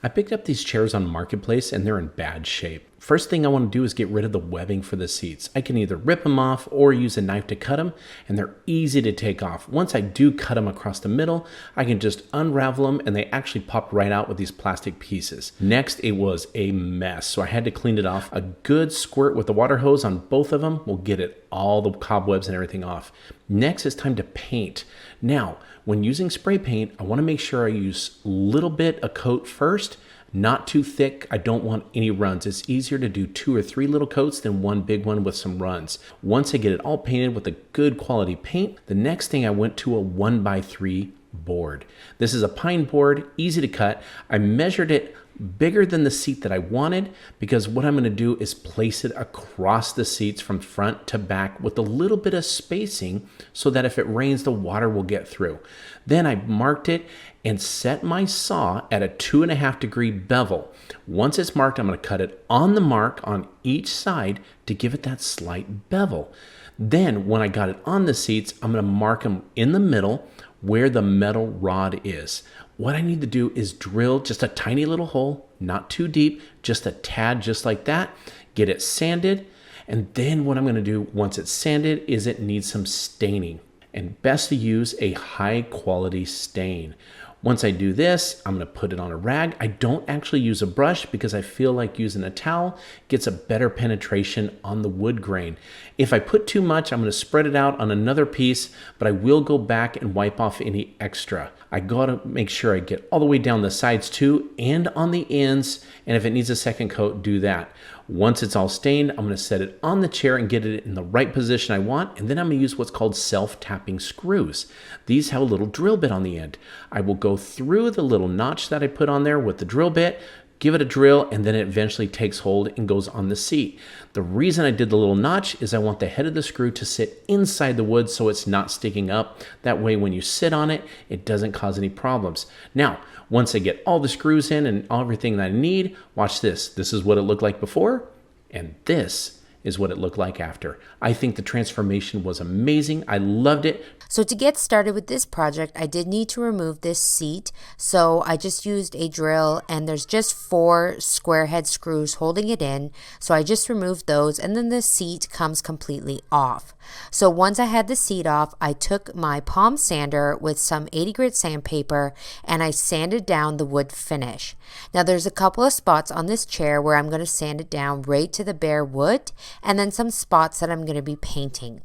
I picked up these chairs on Marketplace and they're in bad shape. First thing I want to do is get rid of the webbing for the seats. I can either rip them off or use a knife to cut them, and they're easy to take off. Once I do cut them across the middle, I can just unravel them and they actually pop right out with these plastic pieces. Next, it was a mess, so I had to clean it off. A good squirt with the water hose on both of them will get it all the cobwebs and everything off. Next, it's time to paint. Now, when using spray paint, I want to make sure I use a little bit of coat first. Not too thick. I don't want any runs. It's easier to do 2 or 3 little coats than one big one with some runs. Once I get it all painted with a good quality paint, the next thing I went to a 1x3 board. This is a pine board, easy to cut. I measured it bigger than the seat that I wanted because what I'm going to do is place it across the seats from front to back with a little bit of spacing so that if it rains, the water will get through. Then I marked it and set my saw at a 2.5-degree bevel. Once it's marked, I'm going to cut it on the mark on each side to give it that slight bevel. Then when I got it on the seats, I'm going to mark them in the middle where the metal rod is. What I need to do is drill just a tiny little hole, not too deep, just a tad, just like that, get it sanded. And then what I'm going to do once it's sanded is it needs some staining, and best to use a high quality stain. Once I do this, I'm going to put it on a rag. I don't actually use a brush because I feel like using a towel gets a better penetration on the wood grain. If I put too much, I'm going to spread it out on another piece, but I will go back and wipe off any extra. I got to make sure I get all the way down the sides too and on the ends, and if it needs a second coat, do that. Once it's all stained, I'm going to set it on the chair and get it in the right position I want, and then I'm going to use what's called self-tapping screws. These have a little drill bit on the end. I will go through the little notch that I put on there with the drill bit, give it a drill, and then it eventually takes hold and goes on the seat. The reason I did the little notch is I want the head of the screw to sit inside the wood so it's not sticking up. That way when you sit on it, it doesn't cause any problems. Now, once I get all the screws in and everything that I need, watch this. This is what it looked like before, and this is what it looked like after. I think the transformation was amazing. I loved it. So to get started with this project, I did need to remove this seat. So I just used a drill, and there's just 4 square head screws holding it in. So I just removed those, and then the seat comes completely off. So once I had the seat off, I took my palm sander with some 80 grit sandpaper and I sanded down the wood finish. Now there's a couple of spots on this chair where I'm going to sand it down right to the bare wood, and then some spots that I'm going to be painting.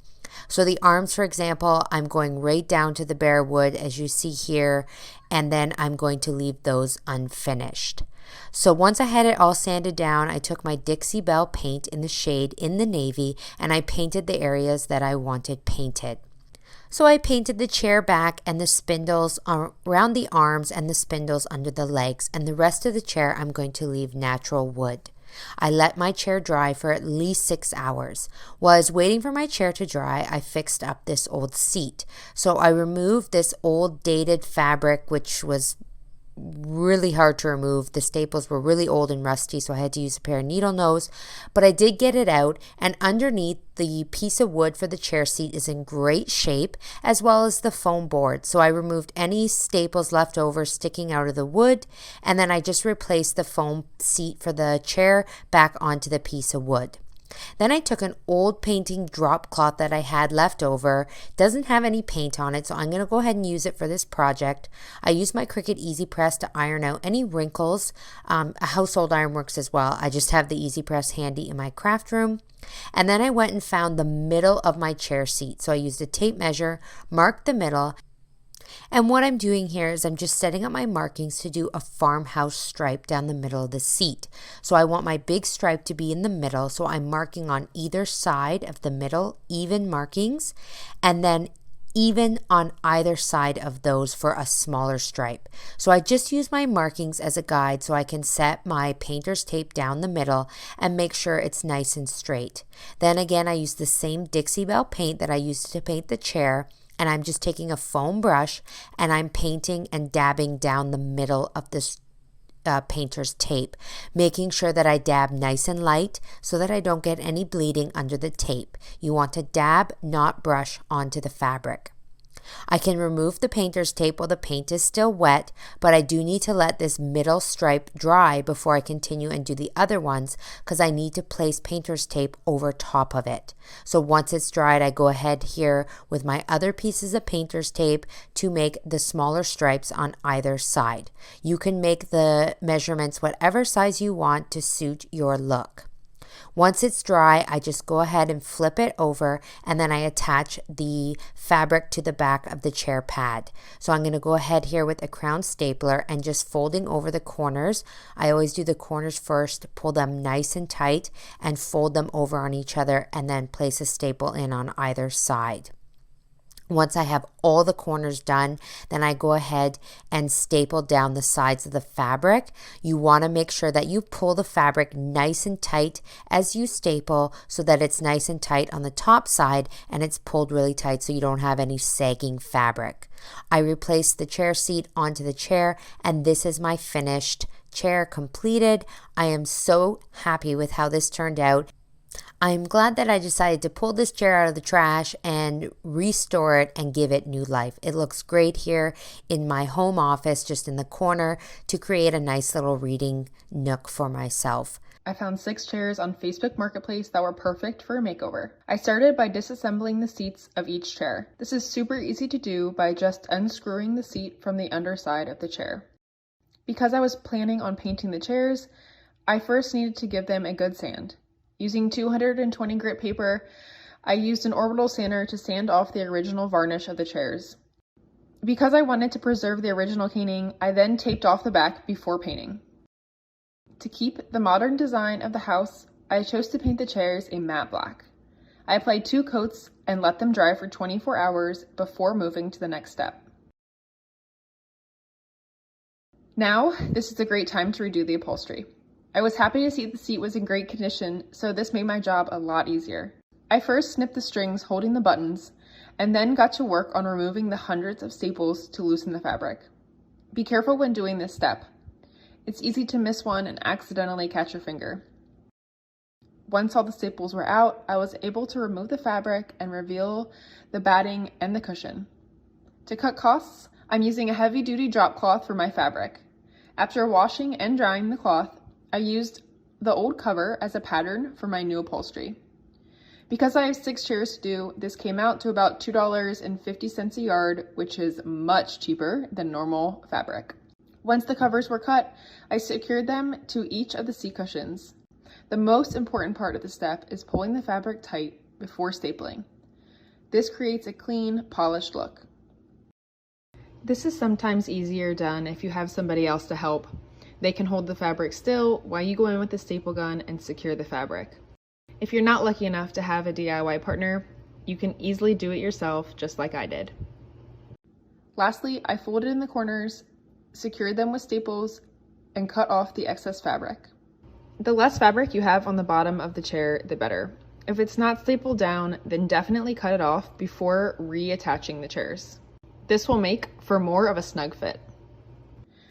So the arms, for example, I'm going right down to the bare wood as you see here, and then I'm going to leave those unfinished. So once I had it all sanded down, I took my Dixie Belle paint in the shade in the navy and I painted the areas that I wanted painted. So I painted the chair back and the spindles around the arms and the spindles under the legs, and the rest of the chair I'm going to leave natural wood. I let my chair dry for at least 6 hours. While I was waiting for my chair to dry, I fixed up this old seat. So I removed this old dated fabric, which was really hard to remove. The staples were really old and rusty, so I had to use a pair of needle nose, but I did get it out, and underneath the piece of wood for the chair seat is in great shape, as well as the foam board. So I removed any staples left over sticking out of the wood, and then I just replaced the foam seat for the chair back onto the piece of wood. Then I took an old painting drop cloth that I had left over. Doesn't have any paint on it, so I'm going to go ahead and use it for this project. I used my Cricut Easy Press to iron out any wrinkles. A household iron works as well. I just have the Easy Press handy in my craft room. And then I went and found the middle of my chair seat. So I used a tape measure, marked the middle. And what I'm doing here is I'm just setting up my markings to do a farmhouse stripe down the middle of the seat. So I want my big stripe to be in the middle, so I'm marking on either side of the middle, even markings, and then even on either side of those for a smaller stripe. So I just use my markings as a guide so I can set my painter's tape down the middle and make sure it's nice and straight. Then again, I use the same Dixie Belle paint that I used to paint the chair, and I'm just taking a foam brush and I'm painting and dabbing down the middle of this painter's tape, making sure that I dab nice and light so that I don't get any bleeding under the tape. You want to dab, not brush onto the fabric. I can remove the painter's tape while the paint is still wet, but I do need to let this middle stripe dry before I continue and do the other ones because I need to place painter's tape over top of it. So once it's dried, I go ahead here with my other pieces of painter's tape to make the smaller stripes on either side. You can make the measurements whatever size you want to suit your look. Once it's dry, I just go ahead and flip it over, and then I attach the fabric to the back of the chair pad. So I'm going to go ahead here with a crown stapler and just folding over the corners. I always do the corners first, pull them nice and tight, and fold them over on each other, and then place a staple in on either side. Once I have all the corners done, then I go ahead and staple down the sides of the fabric. You want to make sure that you pull the fabric nice and tight as you staple so that it's nice and tight on the top side and it's pulled really tight so you don't have any sagging fabric. I replace the chair seat onto the chair, and this is my finished chair completed. I am so happy with how this turned out. I'm glad that I decided to pull this chair out of the trash and restore it and give it new life. It looks great here in my home office, just in the corner, to create a nice little reading nook for myself. I found 6 chairs on Facebook Marketplace that were perfect for a makeover. I started by disassembling the seats of each chair. This is super easy to do by just unscrewing the seat from the underside of the chair. Because I was planning on painting the chairs, I first needed to give them a good sand. Using 220 grit paper, I used an orbital sander to sand off the original varnish of the chairs. Because I wanted to preserve the original caning, I then taped off the back before painting. To keep the modern design of the house, I chose to paint the chairs a matte black. I applied 2 coats and let them dry for 24 hours before moving to the next step. Now, this is a great time to redo the upholstery. I was happy to see the seat was in great condition, so this made my job a lot easier. I first snipped the strings holding the buttons, and then got to work on removing the hundreds of staples to loosen the fabric. Be careful when doing this step. It's easy to miss one and accidentally catch your finger. Once all the staples were out, I was able to remove the fabric and reveal the batting and the cushion. To cut costs, I'm using a heavy-duty drop cloth for my fabric. After washing and drying the cloth, I used the old cover as a pattern for my new upholstery. Because I have 6 chairs to do, this came out to about $2.50 a yard, which is much cheaper than normal fabric. Once the covers were cut, I secured them to each of the seat cushions. The most important part of the step is pulling the fabric tight before stapling. This creates a clean, polished look. This is sometimes easier done if you have somebody else to help. They can hold the fabric still while you go in with the staple gun and secure the fabric. If you're not lucky enough to have a DIY partner, you can easily do it yourself just like I did. Lastly, I folded in the corners, secured them with staples, and cut off the excess fabric. The less fabric you have on the bottom of the chair, the better. If it's not stapled down, then definitely cut it off before reattaching the chairs. This will make for more of a snug fit.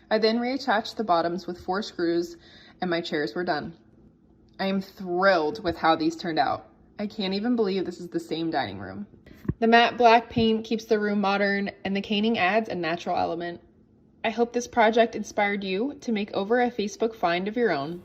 I then reattached the bottoms with 4 screws and my chairs were done. I am thrilled with how these turned out. I can't even believe this is the same dining room. The matte black paint keeps the room modern and the caning adds a natural element. I hope this project inspired you to make over a Facebook find of your own.